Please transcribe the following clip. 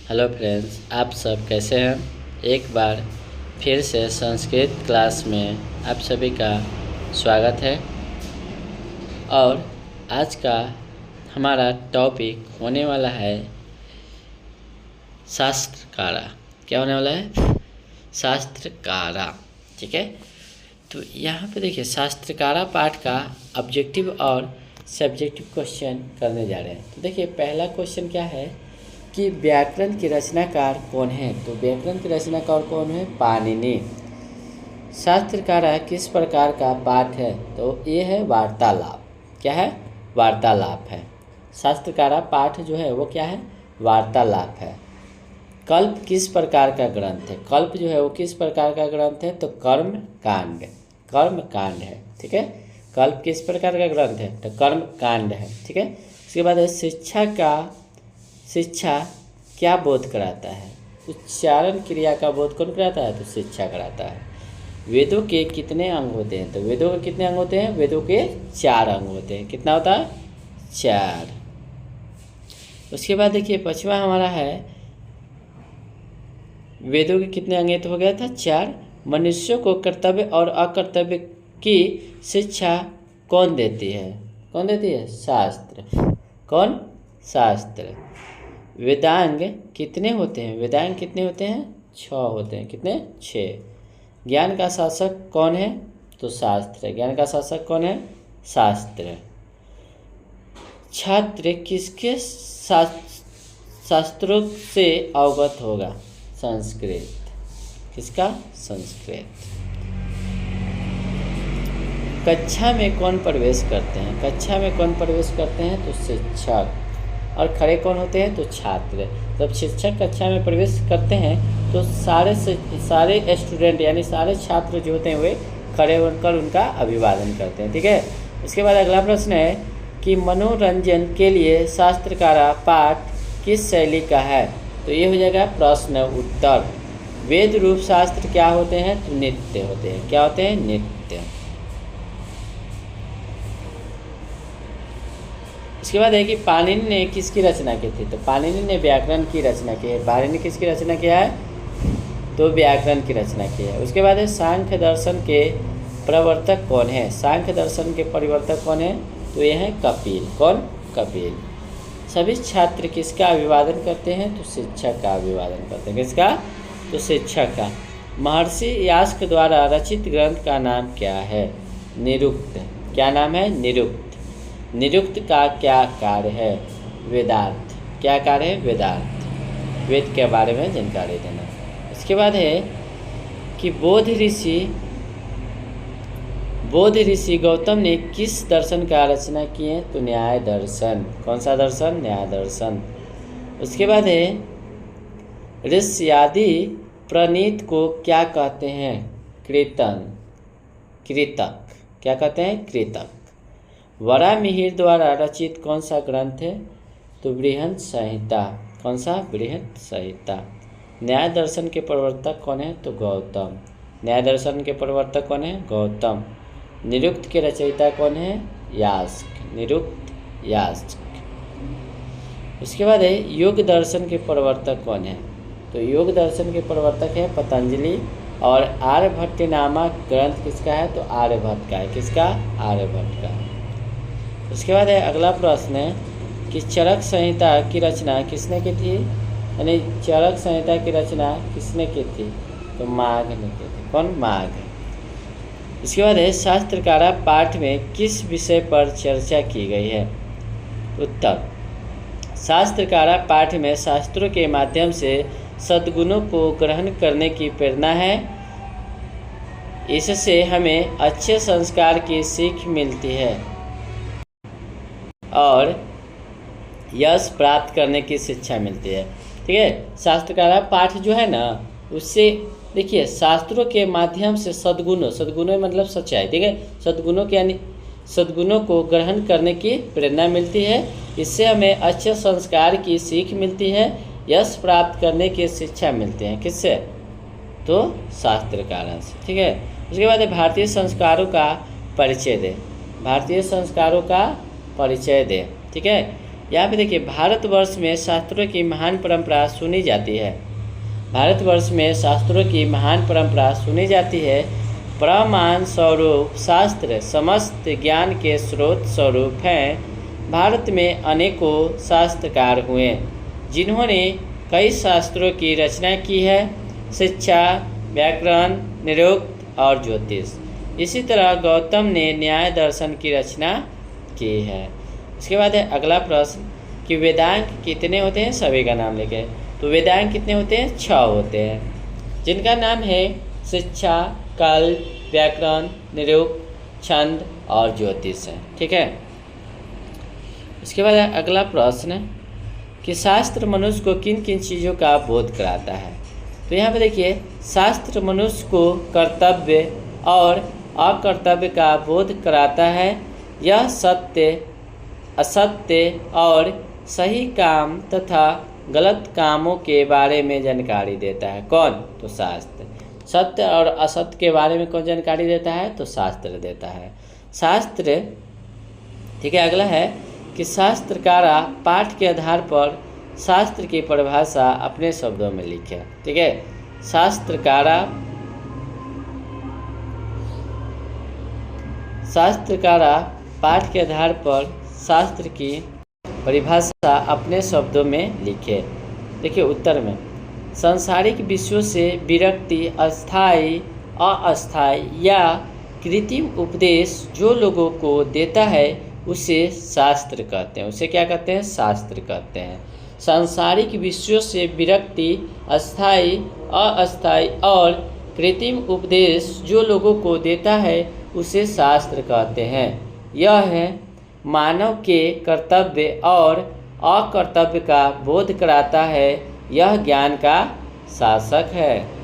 Hello friends, आप सब कैसे हैं। एक बार फिर से संस्कृत क्लास में आप सभी का स्वागत है। और आज का हमारा टॉपिक होने वाला है शास्त्रकारा। क्या होने वाला है? शास्त्रकारा। ठीक है, तो यहाँ पे देखिए शास्त्रकारा पाठ का ऑब्जेक्टिव और सब्जेक्टिव क्वेश्चन करने जा रहे हैं। तो देखिए पहला क्वेश्चन क्या है कि व्याकरण की रचनाकार कौन है। तो व्याकरण की रचनाकार कौन है? पाणिनि। शास्त्रकारा किस प्रकार का पाठ है? तो ये है वार्तालाप। क्या है? वार्तालाप है। शास्त्रकारा पाठ जो है वो क्या है? वार्तालाप है। कल्प किस प्रकार का ग्रंथ है? कल्प जो है वो किस प्रकार का ग्रंथ है? तो कर्म कांड। कर्म कांड है। ठीक है, कल्प किस प्रकार का ग्रंथ है? तो कर्म कांड है। ठीक है, उसके बाद है शिक्षा क्या बोध कराता है? उच्चारण क्रिया का बोध कौन कराता है? तो शिक्षा कराता है। वेदों के कितने अंग होते हैं? तो वेदों के कितने अंग होते हैं? वेदों के 4 अंग होते हैं। कितना होता है? 4। उसके बाद देखिए पांचवा हमारा है वेदों के कितने अंग? तो हो गया था 4। मनुष्यों को कर्तव्य और अकर्तव्य की शिक्षा कौन देती है? कौन देती है? शास्त्र। कौन? शास्त्र। वेदांग कितने होते हैं? वेदांग कितने होते हैं? 6 होते हैं। कितने? 6। ज्ञान का शासक कौन है? तो शास्त्र। ज्ञान का शासक कौन है? शास्त्र। छात्र किसके शास्त्रों से अवगत होगा? संस्कृत। किसका? संस्कृत। कक्षा में कौन प्रवेश करते हैं? कक्षा में कौन प्रवेश करते हैं? तो शिक्षक। और खड़े कौन होते हैं? तो छात्र। जब शिक्षक कक्षा में प्रवेश करते हैं तो सारे स्टूडेंट यानी सारे छात्र जो होते हैं वे खड़े होकर उनका अभिवादन करते हैं। ठीक है, उसके बाद अगला प्रश्न है कि मनोरंजन के लिए शास्त्रकारा पाठ किस शैली का है? तो ये हो जाएगा प्रश्न उत्तर। वेद रूप शास्त्र क्या होते हैं? तो नित्य होते हैं। क्या होते हैं? नित्य। इसके बाद है कि पाणिनि ने किसकी रचना की थी? तो पाणिनि ने व्याकरण की रचना की है। पाणिनि किसकी रचना किया है? तो व्याकरण की रचना की है। उसके बाद है सांख्य दर्शन के प्रवर्तक कौन है? सांख्य दर्शन के परिवर्तक कौन है? तो ये है कपिल। कौन? कपिल। सभी छात्र किसका अभिवादन करते हैं? तो शिक्षक का अभिवादन करते हैं। किसका? तो शिक्षक का। महर्षि यास्क द्वारा रचित ग्रंथ का नाम क्या है? निरुक्त। क्या नाम है? निरुक्त। निरुक्त का क्या कार्य है? वेदार्थ। क्या कार्य है? वेदार्थ। वेद के बारे में जानकारी देना। इसके बाद है कि बोध ऋषि गौतम ने किस दर्शन का रचना की है? तो न्याय दर्शन। कौन सा दर्शन? न्याय दर्शन। उसके बाद है ऋष्यादि प्रणीत को क्या कहते हैं? कृतक। क्या कहते हैं? कृतक। वराहमिहिर द्वारा रचित कौन सा ग्रंथ है? तो बृहत संहिता। कौन सा? बृहत संहिता। न्याय दर्शन के प्रवर्तक कौन है? तो गौतम। न्याय दर्शन के प्रवर्तक कौन है? गौतम। निरुक्त के रचयिता कौन है? यास्क। निरुक्त, यास्क। उसके बाद है योग दर्शन के प्रवर्तक कौन है? तो योग दर्शन के प्रवर्तक है पतंजलि। और आर्यभट्ट नामक ग्रंथ किसका है? तो आर्यभट्ट का है। किसका? आर्यभट्ट का। उसके बाद है अगला प्रश्न है कि चरक संहिता की रचना किसने की थी? यानी चरक संहिता की रचना किसने की थी? तो माघ ने की थी। कौन? माघ। इसके बाद है शास्त्रकारा पाठ में किस विषय पर चर्चा की गई है? उत्तर। शास्त्रकारा पाठ में शास्त्रों के माध्यम से सद्गुणों को ग्रहण करने की प्रेरणा है। इससे हमें अच्छे संस्कार की सीख मिलती है और यश प्राप्त करने की शिक्षा मिलती है। ठीक है, शास्त्रकारा पाठ जो है ना उससे देखिए शास्त्रों के माध्यम से सद्गुणों मतलब सच्चाई। ठीक है, सद्गुणों को ग्रहण करने की प्रेरणा मिलती है। इससे हमें अच्छे संस्कार की सीख मिलती है, यश प्राप्त करने की शिक्षा मिलती है। किससे? तो शास्त्रकारा से। ठीक है, उसके बाद भारतीय संस्कारों का परिचय दे। भारतीय संस्कारों का परिचय दे। ठीक है, यहाँ पे देखिए, भारतवर्ष में शास्त्रों की महान परंपरा सुनी जाती है। भारतवर्ष में शास्त्रों की महान परंपरा सुनी जाती है। प्रमाण स्वरूप शास्त्र समस्त ज्ञान के स्रोत स्वरूप हैं। भारत में अनेकों शास्त्रकार हुए जिन्होंने कई शास्त्रों की रचना की है, शिक्षा, व्याकरण, निरुक्त और ज्योतिष। इसी तरह गौतम ने न्याय दर्शन की रचना की है। इसके बाद है अगला प्रश्न कि वेदांग कितने होते हैं, सभी का नाम लेके। तो वेदांग कितने होते हैं, 6 होते हैं, जिनका नाम है शिक्षा, कल्प, व्याकरण, निरुक्त, छंद और ज्योतिष है। ठीक है। इसके बाद है अगला प्रश्न कि शास्त्र मनुष्य को किन किन चीज़ों का बोध कराता है। तो यहाँ पे देखिए, शास्त्र मनुष्य को कर्तव्य और अकर्तव्य का बोध कराता है। यह सत्य, असत्य और सही काम तथा गलत कामों के बारे में जानकारी देता है। कौन? तो शास्त्र। सत्य और असत्य के बारे में कौन जानकारी देता है? तो शास्त्र देता है। शास्त्र, ठीक है। अगला है कि शास्त्रकारा पाठ के आधार पर शास्त्र की परिभाषा अपने शब्दों में लिखे। ठीक है। शास्त्रकारा पाठ के आधार पर शास्त्र की परिभाषा अपने शब्दों में लिखे। देखिए उत्तर में, सांसारिक विषयों से विरक्ति, अस्थायी, अस्थायी या कृत्रिम उपदेश जो लोगों को देता है उसे शास्त्र कहते हैं। उसे क्या कहते हैं? शास्त्र कहते हैं। सांसारिक विषयों से विरक्ति, अस्थायी, अस्थायी और कृत्रिम उपदेश जो लोगों को देता है उसे शास्त्र कहते हैं। यह है मानव के कर्तव्य और अकर्तव्य का बोध कराता है। यह ज्ञान का शासक है।